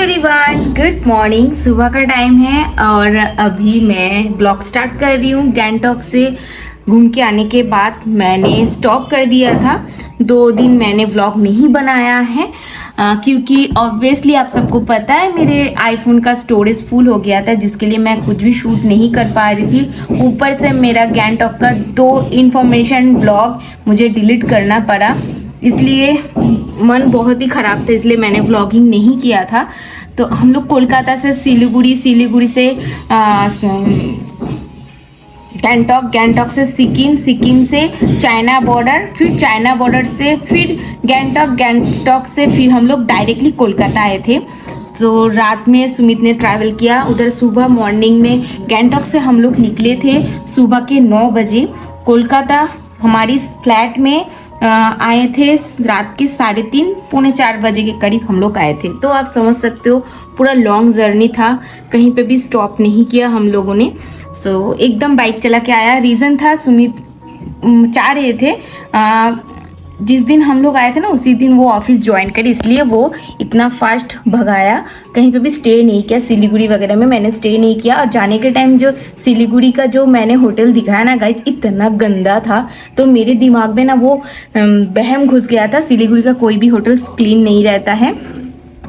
Everyone, good morning. सुबह का time है और अभी मैं ब्लॉग स्टार्ट कर रही हूँ। गैंगटॉक से घूम के आने के बाद मैंने स्टॉप कर दिया था। 2 दिन मैंने व्लॉग नहीं बनाया है क्योंकि ऑब्वियसली आप सबको पता है मेरे आईफोन का स्टोरेज फुल हो गया था, जिसके लिए मैं कुछ भी शूट नहीं कर पा रही थी। ऊपर से मेरा गैंगटॉक का 2 इन्फॉर्मेशन ब्लॉग मुझे डिलीट करना पड़ा, इसलिए मन बहुत ही ख़राब था, इसलिए मैंने व्लॉगिंग नहीं किया था। तो हम लोग कोलकाता से सिलीगुड़ी से गैंगटॉक, गैंगटॉक से सिक्किम से चाइना बॉर्डर, फिर चाइना बॉर्डर से फिर गैंगटॉक, गैंगटॉक से फिर हम लोग डायरेक्टली कोलकाता आए थे। तो रात में सुमित ने ट्रैवल किया उधर। सुबह मॉर्निंग में गैंगटॉक से हम लोग निकले थे सुबह के 9 बजे। कोलकाता हमारी फ्लैट में आए थे रात के 3:30 पौने 4 बजे के करीब हम लोग आए थे। तो आप समझ सकते हो पूरा लॉन्ग जर्नी था, कहीं पे भी स्टॉप नहीं किया हम लोगों ने। सो एकदम बाइक चला के आया। रीज़न था सुमित चाह रहे थे जिस दिन हम लोग आए थे ना उसी दिन वो ऑफिस ज्वाइन करे, इसलिए वो इतना फास्ट भगाया। कहीं पे भी स्टे नहीं किया, सिलीगुड़ी वगैरह में मैंने स्टे नहीं किया। और जाने के टाइम जो सिलीगुड़ी का जो मैंने होटल दिखाया ना गाइस, इतना गंदा था, तो मेरे दिमाग में ना वो वहम घुस गया था सिलीगुड़ी का कोई भी होटल क्लीन नहीं रहता है,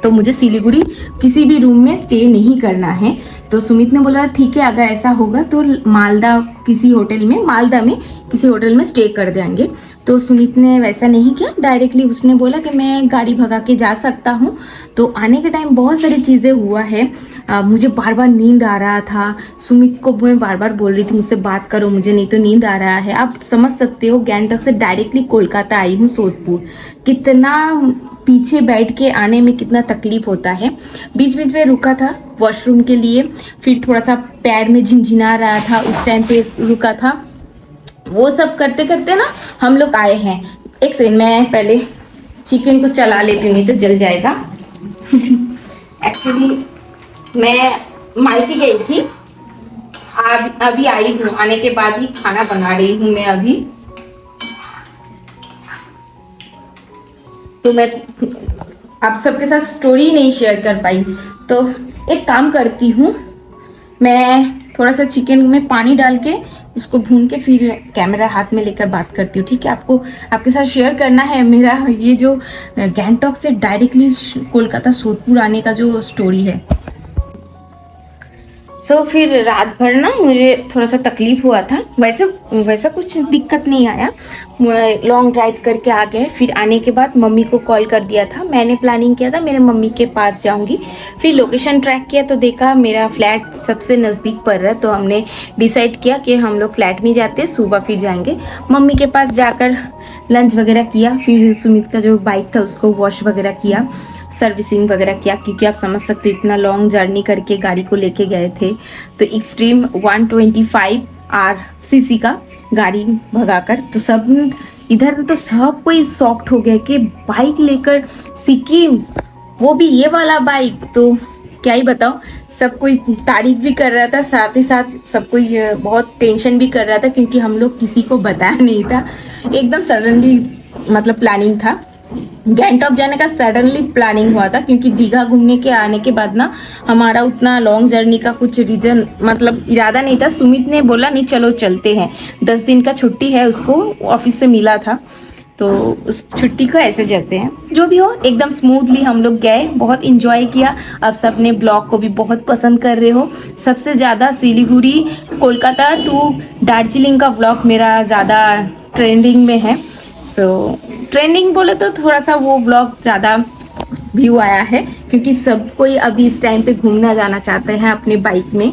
तो मुझे सिलीगुड़ी किसी भी रूम में स्टे नहीं करना है। तो सुमित ने बोला ठीक है, अगर ऐसा होगा तो मालदा किसी होटल में, मालदा में किसी होटल में स्टे कर देंगे। तो सुमित ने वैसा नहीं किया, डायरेक्टली उसने बोला कि मैं गाड़ी भगा के जा सकता हूँ। तो आने के टाइम बहुत सारी चीज़ें हुआ है। मुझे बार बार नींद आ रहा था। सुमित को मैं बार बार बोल रही थी मुझसे बात करो, मुझे नहीं तो नींद आ रहा है। आप समझ सकते हो गैंगटॉक से डायरेक्टली कोलकाता आई हूँ सोदपुर, कितना पीछे बैठ के आने में कितना तकलीफ होता है। बीच बीच में रुका था वॉशरूम के लिए, फिर थोड़ा सा पैर में झिनझिना रहा था, उस टाइम पे रुका था। वो सब करते करते ना हम लोग आए हैं। एक सेकंड, मैं पहले चिकन को चला लेती हूँ, नहीं तो जल जाएगा। एक्चुअली मैं मायके गई थी, अभी आई हूँ, आने के बाद ही खाना बना रही हूँ मैं अभी। तो मैं आप सबके साथ स्टोरी नहीं शेयर कर पाई, तो एक काम करती हूँ, मैं थोड़ा सा चिकन में पानी डाल के उसको भून के फिर कैमरा हाथ में लेकर बात करती हूँ, ठीक है। आपको आपके साथ शेयर करना है मेरा ये जो गैंगटॉक से डायरेक्टली कोलकाता सोदपुर आने का जो स्टोरी है। फिर रात भर ना मुझे थोड़ा सा तकलीफ हुआ था, वैसा कुछ दिक्कत नहीं आया। लॉन्ग ड्राइव करके आ गए। फिर आने के बाद मम्मी को कॉल कर दिया था, मैंने प्लानिंग किया था मेरे मम्मी के पास जाऊंगी। फिर लोकेशन ट्रैक किया तो देखा मेरा फ्लैट सबसे नज़दीक पड़ रहा है, तो हमने डिसाइड किया कि हम लोग फ्लैट में जाते हैं, सुबह फिर जाएंगे। मम्मी के पास जाकर लंच वगैरह किया, फिर सुमित का जो बाइक था उसको वॉश वगैरह किया, सर्विसिंग वगैरह किया, क्योंकि आप समझ सकते हो इतना लॉन्ग जर्नी करके गाड़ी को लेके गए थे। तो एक्सट्रीम 125 RCC का गाड़ी भगाकर, तो सब इधर तो सब कोई शॉक्ड हो गया कि बाइक लेकर सिक्किम, वो भी ये वाला बाइक। तो क्या ही बताओ, सब कोई तारीफ भी कर रहा था, साथ ही साथ सब कोई बहुत टेंशन भी कर रहा था, क्योंकि हम लोग किसी को बताया नहीं था। एकदम सडनली मतलब प्लानिंग था, गैंगटॉक जाने का सडनली प्लानिंग हुआ था, क्योंकि दीघा घूमने के आने के बाद ना हमारा उतना लॉन्ग जर्नी का कुछ रीजन मतलब इरादा नहीं था। सुमित ने बोला नहीं चलो चलते हैं, 10 दिन का छुट्टी है, उसको ऑफिस से मिला था, तो उस छुट्टी को ऐसे जाते हैं। जो भी हो एकदम स्मूथली हम लोग गए, बहुत इंजॉय किया। अब सबने ब्लॉग को भी बहुत पसंद कर रहे हो। सबसे ज़्यादा सिलीगुड़ी कोलकाता टू दार्जिलिंग का ब्लॉग मेरा ज़्यादा ट्रेंडिंग में है। तो ट्रेंडिंग बोले तो थोड़ा सा वो ब्लॉग ज़्यादा व्यू आया है, क्योंकि सब कोई अभी इस टाइम पे घूमना जाना चाहते हैं अपने बाइक में।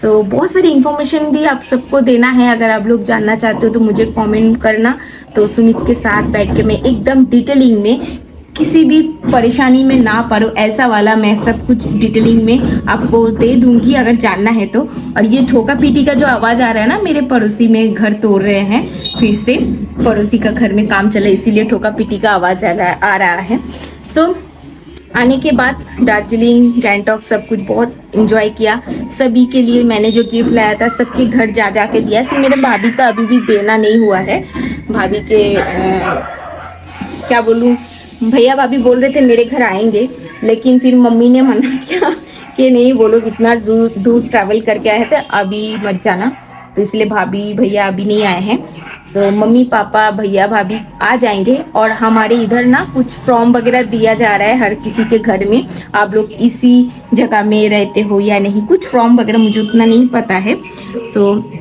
बहुत सारी इन्फॉर्मेशन भी आप सबको देना है, अगर आप लोग जानना चाहते हो तो मुझे कमेंट करना। तो सुमित के साथ बैठ के मैं एकदम डिटेलिंग में, किसी भी परेशानी में ना पड़ो ऐसा वाला मैं सब कुछ डिटेलिंग में आपको दे दूंगी, अगर जानना है तो। और ये ठोका पीटी का जो आवाज़ आ रहा है ना, मेरे पड़ोसी में घर तोड़ रहे हैं, फिर से पड़ोसी का घर में काम चला, इसीलिए ठोका पीटी का आवाज़ आ रहा है। आने के बाद दार्जिलिंग, गैंगटॉक सब कुछ बहुत इंजॉय किया। सभी के लिए मैंने जो गिफ्ट लाया था सबके घर जा जा के दिया। सिर्फ मेरे भाभी का अभी भी देना नहीं हुआ है। भाभी के क्या बोलूँ, भैया भाभी बोल रहे थे मेरे घर आएंगे, लेकिन फिर मम्मी ने मना किया ये नहीं बोलो कितना दूर दूर ट्रैवल करके आए थे, अभी मत जाना। तो इसलिए भाभी भैया अभी नहीं आए हैं। सो मम्मी पापा भैया भाभी आ जाएंगे। और हमारे इधर ना कुछ फॉर्म वगैरह दिया जा रहा है हर किसी के घर में। आप लोग इसी जगह में रहते हो या नहीं, कुछ फॉर्म वगैरह मुझे उतना नहीं पता है। सो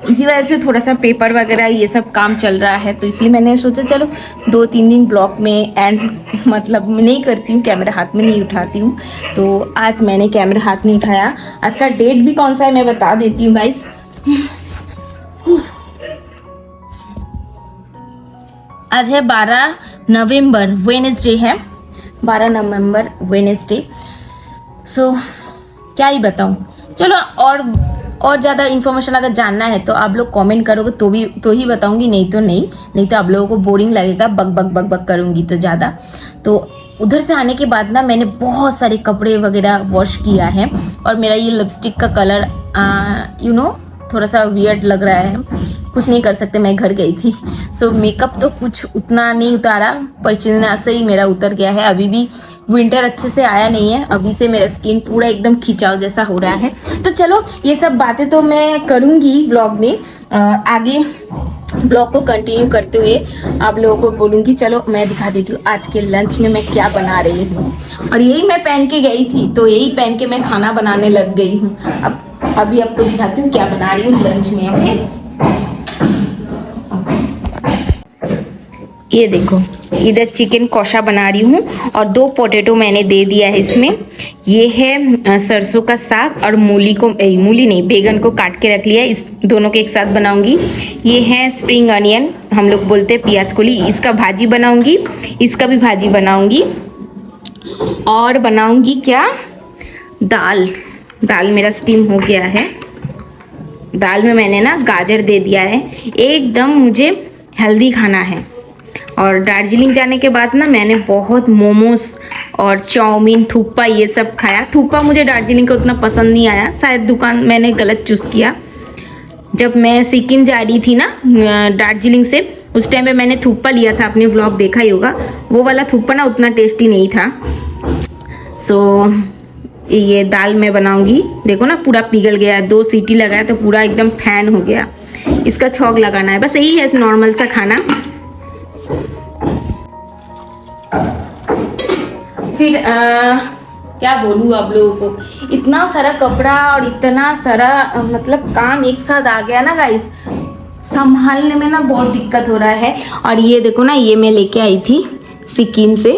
इसी वजह से थोड़ा सा पेपर वगैरह ये सब काम चल रहा है, तो इसलिए मैंने सोचा चलो 2-3 दिन ब्लॉग में एंड मतलब नहीं करती हूँ, कैमरा हाथ में नहीं उठाती हूँ। तो आज मैंने कैमरा हाथ नहीं उठाया। आज का डेट भी कौन सा है मैं बता देती हूँ गाइस। आज है 12 नवंबर, वेडनेसडे है, 12 नवंबर वेडनेसडे। सो क्या ही बताऊँ। चलो और ज़्यादा इन्फॉर्मेशन अगर जानना है तो आप लोग कमेंट करोगे तो ही बताऊंगी, नहीं तो आप लोगों को बोरिंग लगेगा, बक बक करूंगी तो ज़्यादा। तो उधर से आने के बाद ना मैंने बहुत सारे कपड़े वगैरह वॉश किया है। और मेरा ये लिपस्टिक का कलर थोड़ा सा वियर्ड लग रहा है, कुछ नहीं कर सकते, मैं घर गई थी। सो मेकअप तो कुछ उतना नहीं उतारा, पसीना से ही मेरा उतर गया है। अभी भी विंटर अच्छे से आया नहीं है, अभी से मेरा स्किन पूरा एकदम खिंचाव जैसा हो रहा है। तो चलो ये सब बातें तो मैं करूँगी व्लॉग में, आगे ब्लॉग को कंटिन्यू करते हुए आप लोगों को बोलूँगी। चलो मैं दिखा देती हूँ आज के लंच में मैं क्या बना रही हूँ। और यही मैं पहन के गई थी, तो यही पहन के मैं खाना बनाने लग गई हूँ। अभी आपको दिखाती हूँ क्या बना रही हूँ लंच में। ओके, ये देखो इधर चिकन कौशा बना रही हूँ और 2 पोटैटो मैंने दे दिया है इसमें। ये है सरसों का साग और बैगन को काट के रख लिया, इस दोनों के एक साथ बनाऊंगी। ये है स्प्रिंग अनियन, हम लोग बोलते हैं प्याज कोली, इसका भाजी बनाऊंगी, इसका भी भाजी बनाऊंगी। और बनाऊंगी क्या, दाल मेरा स्टीम हो गया है। दाल में मैंने ना गाजर दे दिया है, एकदम मुझे हेल्दी खाना है। और दार्जिलिंग जाने के बाद ना मैंने बहुत मोमोज और चाउमीन, थुप्पा ये सब खाया। थुप्पा मुझे दार्जिलिंग का उतना पसंद नहीं आया, शायद दुकान मैंने गलत चूज़ किया। जब मैं सिक्किम जा रही थी ना दार्जिलिंग से, उस टाइम पे मैंने थुप्पा लिया था, आपने व्लॉग देखा ही होगा। वो वाला थुप्पा ना उतना टेस्टी नहीं था। सो ये दाल मैं बनाऊंगी, देखो ना पूरा पिघल गया, 2 सीटी लगाया तो पूरा एकदम फैन हो गया। इसका छौंक लगाना है, बस यही है नॉर्मल सा खाना। फिर क्या बोलूँ आप लोगों को, इतना सारा कपड़ा और इतना सारा मतलब काम एक साथ आ गया ना गाइस, संभालने में ना बहुत दिक्कत हो रहा है। और ये देखो ना, ये मैं लेके आई थी सिक्किम से,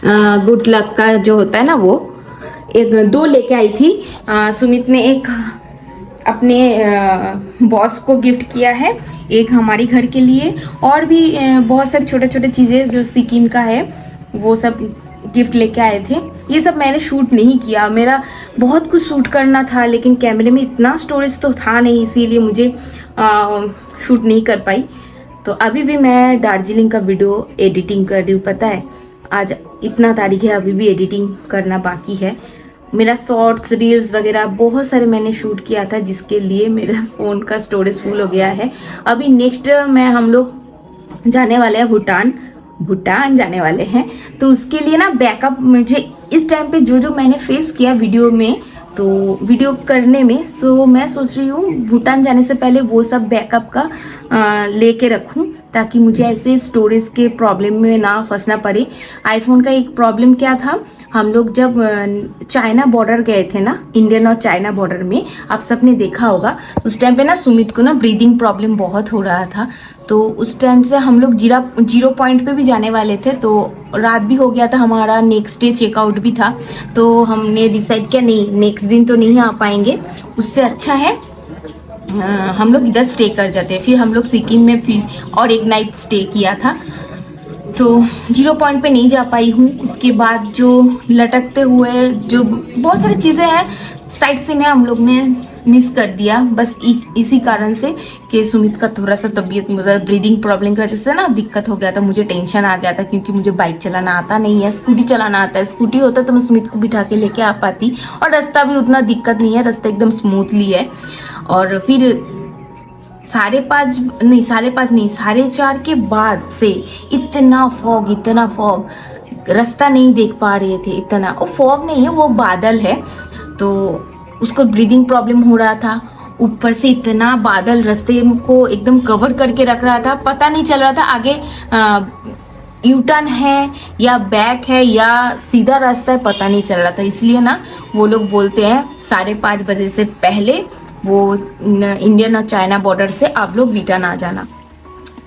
गुड लक का जो होता है ना, वो 2 लेके आई थी। सुमित ने एक अपने बॉस को गिफ्ट किया है, एक हमारे घर के लिए, और भी बहुत सारी छोटे छोटे चीज़ें जो सिक्किम का है वो सब गिफ्ट लेके आए थे। ये सब मैंने शूट नहीं किया, मेरा बहुत कुछ शूट करना था लेकिन कैमरे में इतना स्टोरेज तो था नहीं, इसीलिए मुझे शूट नहीं कर पाई। तो अभी भी मैं दार्जिलिंग का वीडियो एडिटिंग कर रही हूँ, पता है आज इतना तारीख है, अभी भी एडिटिंग करना बाकी है। मेरा शॉर्ट्स रील्स वगैरह बहुत सारे मैंने शूट किया था, जिसके लिए मेरा फ़ोन का स्टोरेज फुल हो गया है। अभी नेक्स्ट हम लोग जाने वाले हैं भूटान जाने वाले हैं, तो उसके लिए ना बैकअप मुझे इस टाइम पे जो मैंने फेस किया वीडियो में, तो वीडियो करने में, सो मैं सोच रही हूँ भूटान जाने से पहले वो सब बैकअप का लेके रखूँ, ताकि मुझे ऐसे स्टोरेज के प्रॉब्लम में ना फंसना पड़े। आईफोन का एक प्रॉब्लम क्या था, हम लोग जब चाइना बॉर्डर गए थे ना, इंडियन और चाइना बॉर्डर में, आप सबने देखा होगा, उस टाइम पे ना सुमित को ना ब्रीदिंग प्रॉब्लम बहुत हो रहा था। तो उस टाइम से हम लोग 0 पॉइंट पे भी जाने वाले थे, तो रात भी हो गया था, हमारा नेक्स्ट डे चेकआउट भी था। तो हमने डिसाइड किया नहीं, नेक्स्ट दिन तो नहीं आ पाएंगे, उससे अच्छा है हम लोग इधर स्टे कर जाते हैं। फिर हम लोग सिक्किम में फिर और एक नाइट स्टे किया था, तो 0 पॉइंट पे नहीं जा पाई हूँ। उसके बाद जो लटकते हुए जो बहुत सारी चीज़ें हैं, साइट सीन है, हम लोग ने मिस कर दिया, बस इसी कारण से कि सुमित का थोड़ा सा तबीयत, मतलब ब्रीदिंग प्रॉब्लम की वजह से ना दिक्कत हो गया था, मुझे टेंशन आ गया था, क्योंकि मुझे बाइक चलाना आता नहीं है, स्कूटी चलाना आता है। स्कूटी होता तो मैं सुमित को बिठा के लेके आ पाती, और रास्ता भी उतना दिक्कत नहीं है, रास्ता एकदम स्मूथली है। और फिर 5:30 नहीं 4:30 के बाद से इतना फॉग, रास्ता नहीं देख पा रहे थे, इतना वो फॉग नहीं है, वो बादल है। तो उसको ब्रीदिंग प्रॉब्लम हो रहा था, ऊपर से इतना बादल रास्ते को एकदम कवर करके रख रहा था, पता नहीं चल रहा था आगे यू टर्न है या बैक है या सीधा रास्ता है, पता नहीं चल रहा था। इसलिए ना वो लोग बोलते हैं 5:30 बजे से पहले वो इंडियन और चाइना बॉर्डर से आप लोग रिटर्न आ जाना।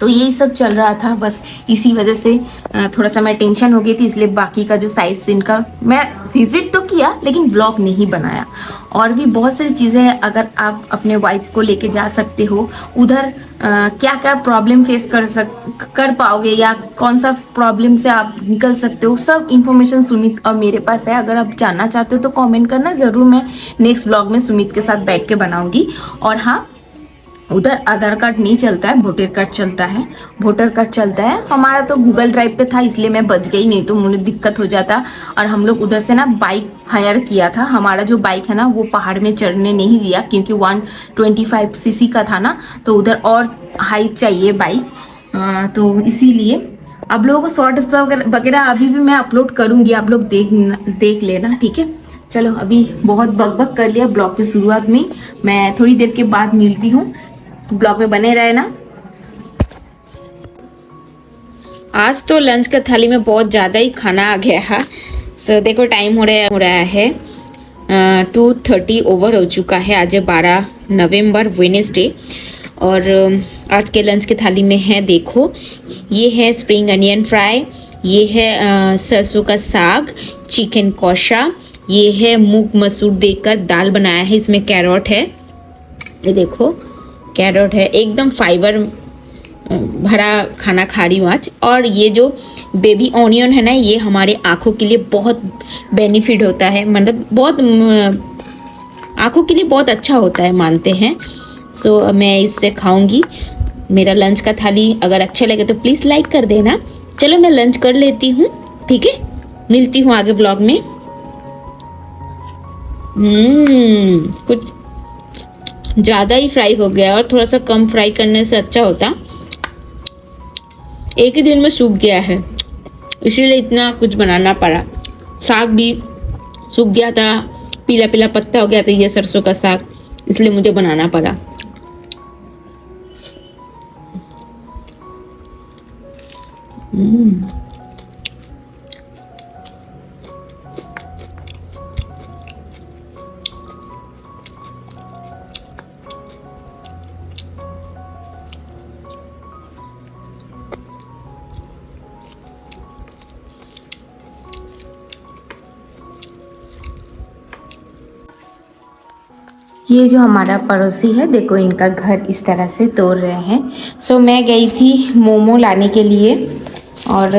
तो यही सब चल रहा था, बस इसी वजह से थोड़ा सा मैं टेंशन हो गई थी, इसलिए बाकी का जो साइट सीन का मैं विजिट तो किया लेकिन व्लॉग नहीं बनाया। और भी बहुत सारी चीज़ें हैं, अगर आप अपने वाइफ को लेके जा सकते हो उधर, क्या क्या प्रॉब्लम फेस कर पाओगे या कौन सा प्रॉब्लम से आप निकल सकते हो, सब इन्फॉर्मेशन सुमित और मेरे पास है। अगर आप जानना चाहते हो तो कमेंट करना, ज़रूर मैं नेक्स्ट व्लॉग में सुमित के साथ बैठ के बनाऊंगी। और हाँ, उधर आधार कार्ड नहीं चलता है, वोटर कार्ड चलता है। वोटर कार्ड चलता है, हमारा तो गूगल ड्राइव पे था इसलिए मैं बच गई, नहीं तो मुझे दिक्कत हो जाता। और हम लोग उधर से ना बाइक हायर किया था, हमारा जो बाइक है ना वो पहाड़ में चढ़ने नहीं दिया क्योंकि 125 सीसी का था ना, तो उधर और हाइट चाहिए बाइक, तो इसीलिए आप लोगों को शॉर्ट्स वगैरह अभी भी मैं अपलोड करूँगी, आप लोग देख लेना, ठीक है। चलो अभी बहुत बकबक कर लिया ब्लॉग की शुरुआत में, मैं थोड़ी देर के बाद मिलती हूँ, ब्लॉग में बने रहे ना। आज तो लंच का थाली में बहुत ज़्यादा ही खाना आ गया है। सो देखो टाइम हो रहा है 2:30 ओवर हो चुका है। आज है 12 नवंबर वेडनेसडे। और आज के लंच के थाली में है, देखो ये है स्प्रिंग अनियन फ्राई, ये है सरसों का साग, चिकन कौशा, ये है मूंग मसूर देकर दाल बनाया है, इसमें कैरोट है, ये देखो कैरोट है, एकदम फाइबर भरा खाना खा रही हूँ आज। और ये जो बेबी ऑनियन है ना, ये हमारे आँखों के लिए बहुत बेनिफिट होता है, मतलब बहुत आँखों के लिए बहुत अच्छा होता है मानते हैं। सो मैं इससे खाऊंगी। मेरा लंच का थाली अगर अच्छा लगे तो प्लीज़ लाइक कर देना। चलो मैं लंच कर लेती हूँ, ठीक है, मिलती हूँ आगे ब्लॉग में। कुछ ज़्यादा ही फ्राई हो गया, और थोड़ा सा कम फ्राई करने से अच्छा होता। एक ही दिन में सूख गया है, इसीलिए इतना कुछ बनाना पड़ा। साग भी सूख गया था, पीला पीला पत्ता हो गया था ये सरसों का साग, इसलिए मुझे बनाना पड़ा। ये जो हमारा पड़ोसी है, देखो इनका घर इस तरह से तोड़ रहे हैं। सो मैं गई थी मोमो लाने के लिए, और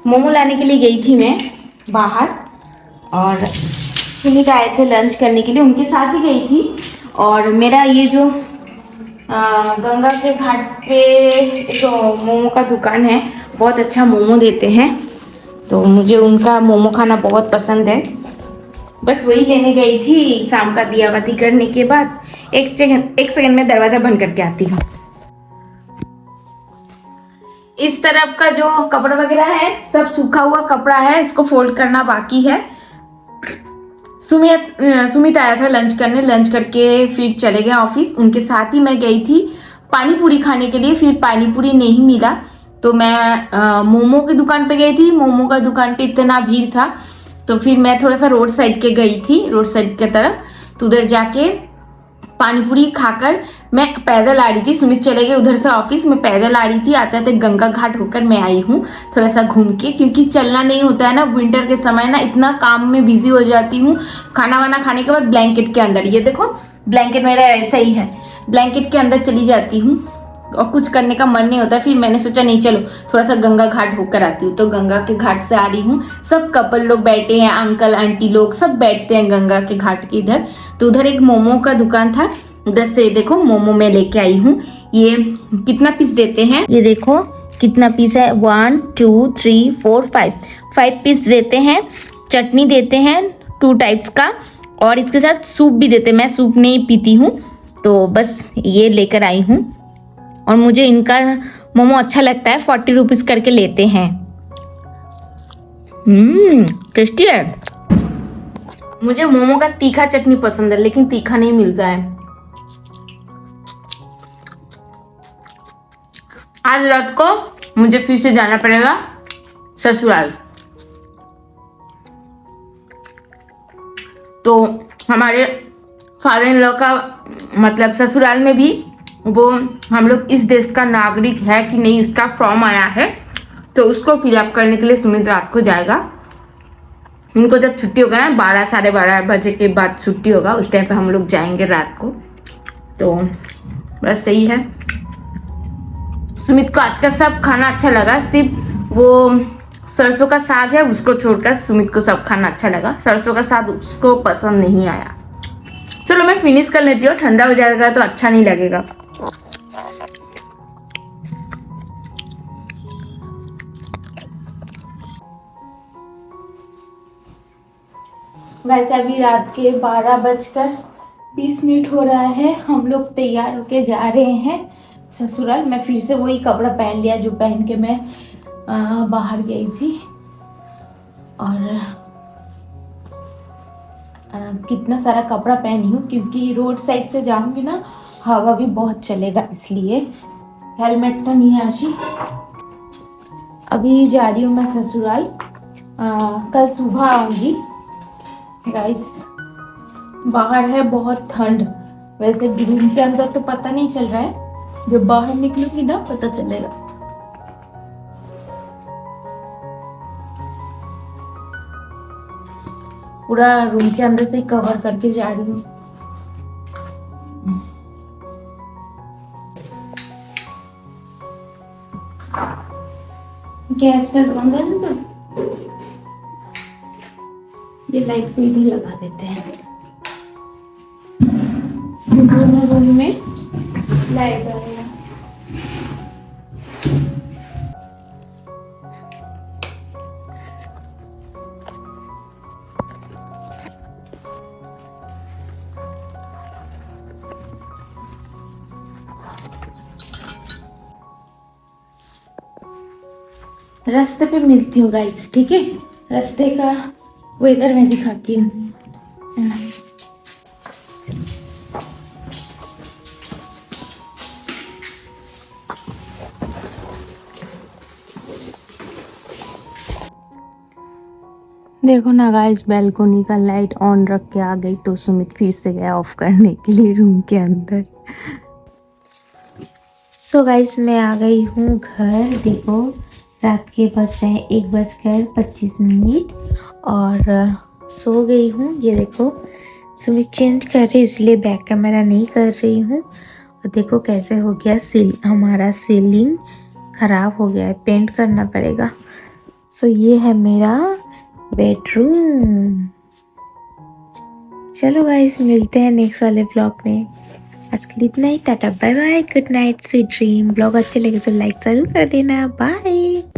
मोमो लाने के लिए गई थी मैं बाहर, और सुमित आए थे लंच करने के लिए, उनके साथ ही गई थी। और मेरा ये जो गंगा के घाट पे एक मोमो का दुकान है, बहुत अच्छा मोमो देते हैं, तो मुझे उनका मोमो खाना बहुत पसंद है। बस वही लेने गई थी शाम का दिया बाती करने के बाद। एक सेकंड में दरवाजा बंद करके आती हूँ। इस तरफ का जो कपड़ा वगैरह है सब सूखा हुआ कपड़ा है, इसको फोल्ड करना बाकी है। सुमित आया था लंच करने, लंच करके फिर चले गया ऑफिस। उनके साथ ही मैं गई थी पानी पूरी खाने के लिए, फिर पानी पूरी नहीं मिला तो मैं मोमो की दुकान पे गई थी। मोमो का दुकान पे इतना भीड़ था, तो फिर मैं थोड़ा सा रोड साइड के गई थी, रोड साइड की तरफ, तो उधर जाके पानी पूरी खाकर मैं पैदल आ रही थी। सुमित चले गए उधर से ऑफिस, मैं पैदल आ रही थी। आते आते गंगा घाट होकर मैं आई हूँ थोड़ा सा घूम के, क्योंकि चलना नहीं होता है ना विंटर के समय ना, इतना काम में बिजी हो जाती हूँ। खाना वाना खाने के बाद ब्लैंकेट के अंदर, ये देखो ब्लैंकेट मेरा ऐसा ही है, ब्लैंकेट के अंदर चली जाती हूँ और कुछ करने का मन नहीं होता। फिर मैंने सोचा नहीं चलो थोड़ा सा गंगा घाट होकर आती हूँ, तो गंगा के घाट से आ रही हूँ। सब कपल लोग बैठे हैं, अंकल आंटी लोग सब बैठते हैं गंगा के घाट के इधर। तो उधर एक मोमो का दुकान था, उधर से देखो मोमो मैं लेके आई हूँ। ये कितना पीस देते हैं, ये देखो कितना पीस है, 1 2 3 4 5 पीस देते हैं। चटनी देते हैं 2 टाइप्स का, और इसके साथ सूप भी देते हैं। मैं सूप नहीं पीती हूँ, तो बस ये लेकर आई हूँ। और मुझे इनका मोमो अच्छा लगता है, 40 रुपीज़ करके लेते हैं। टेस्टी है। मुझे मोमो का तीखा चटनी पसंद है, लेकिन तीखा नहीं मिलता है। आज रात को मुझे फिर से जाना पड़ेगा ससुराल। तो हमारे फादर इन लॉ का मतलब ससुराल में भी वो हम लोग इस देश का नागरिक है कि नहीं, इसका फॉर्म आया है, तो उसको फिलअप करने के लिए सुमित रात को जाएगा। उनको जब छुट्टी होगा ना, 12 साढ़े 12 बजे के बाद छुट्टी होगा, उस टाइम पे हम लोग जाएंगे रात को। तो बस सही है। सुमित को आज का सब खाना अच्छा लगा, सिर्फ वो सरसों का साग है उसको छोड़कर सुमित को सब खाना अच्छा लगा। सरसों का साग उसको पसंद नहीं आया। चलो मैं फिनिश कर लेती हूँ, ठंडा हो जाएगा तो अच्छा नहीं लगेगा। वैसे अभी रात के 12:20 हो रहा है। हम लोग तैयार होके जा रहे हैं ससुराल। मैं फिर से वही कपड़ा पहन लिया जो पहन के मैं बाहर गई थी। और कितना सारा कपड़ा पहनी हूँ क्योंकि रोड साइड से जाऊंगी ना, हवा भी बहुत चलेगा, इसलिए हेलमेट तो नहीं है आज। अभी जा रही हूँ मैं ससुराल, कल सुबह आऊँगी। गाइस बाहर है बहुत ठंड, वैसे रूम के अंदर तो पता नहीं चल रहा है, जब बाहर निकलूंगी ना पता चलेगा। पूरा रूम के अंदर से कवर करके जा रही हूँ। गैस पे बंद है ना, ये लाइट पे भी लगा देते हैं। दोनों रूम में लाइट है। रास्ते पे मिलती हूँ गाइस, ठीक है? रास्ते का वेदर मैं दिखाती हूँ। देखो ना गाइस, बैल्कोनी का लाइट ऑन रख के आ गई तो सुमित फिर से गया ऑफ करने के लिए रूम के अंदर। सो गाइस मैं आ गई हूँ घर। देखो रात के बज रहे हैं 1:25 और सो गई हूँ। ये देखो सुमित चेंज कर रहे इसलिए बैक कैमरा नहीं कर रही हूँ। और देखो कैसे हो गया हमारा सीलिंग ख़राब हो गया है, पेंट करना पड़ेगा। सो ये है मेरा बेडरूम। चलो गाइस मिलते हैं नेक्स्ट वाले ब्लॉग में। आज के लिए इतना ही। टाटा bye bye, good night, sweet dream. Blog अच्छे लगे तो लाइक ज़रूर कर देना। बाय।